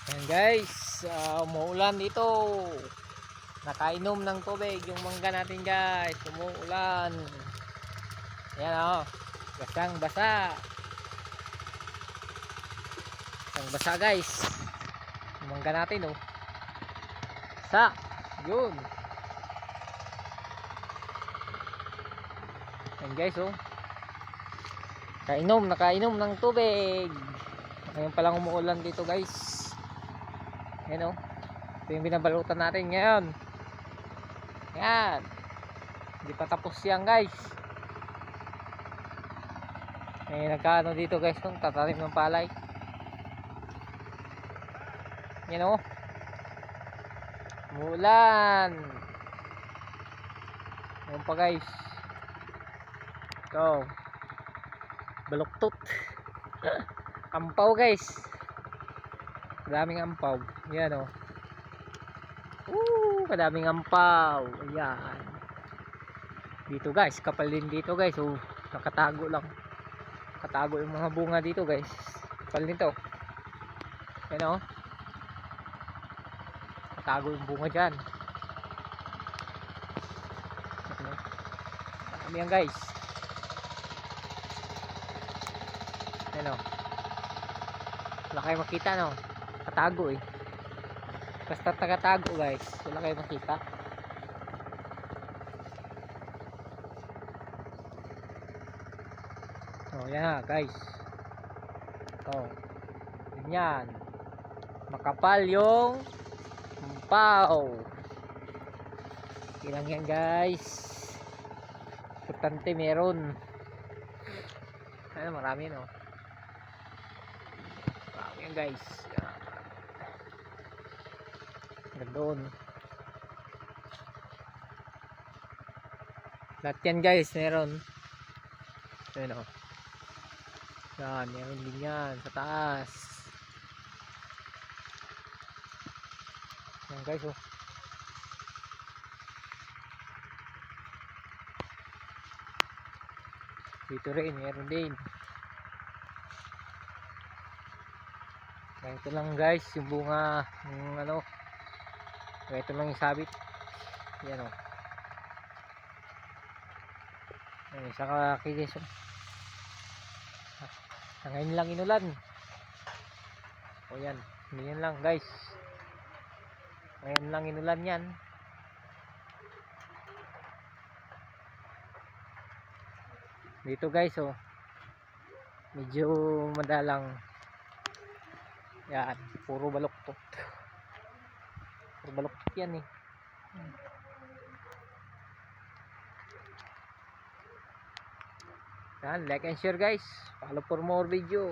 Ayan guys, umuulan dito. Nakainom ng tubig yung mangga natin guys. Umuulan. Ayan basang basa. Basang basa guys. Yung mangga natin Sa, yun. Ayan guys nakainom ng tubig. Ngayon palang umuulan dito guys. Ayan ito yung binabalutan natin ngayon. Ayan. Hindi pa tapos yan guys. May nagkaano dito guys tatanim ng palay. Yan umuulan. Ayan pa guys. Ito baluktot. Ampaw guys. Kadaming ampaw. Yan kadaming ampaw. Ayan. Dito guys, kapal din dito guys. Nakatago lang. Nakatago yung mga bunga dito guys. Kapal din to. Yan nakatago yung bunga dyan. Marami yan guys. Yan wala kayo makita nakatago basta nakatago guys, wala kayo makita. Yan guys. Ganyan makapal yung ampaw. Ilang yan guys, importante meron. Marami marami yan guys. Doon lahat yan guys meron. Yan yan, meron din yan sa taas. Yan guys dito rin meron din. Ito lang guys yung bunga ng ito lang yung sabit. Yan isa kakikis ngayon lang inulan. Yan ganyan lang guys, ngayon lang inulan yan. Dito guys medyo madalang. Yan puro baluktot. Puro baluktot yan yan, like and share guys, follow for more video.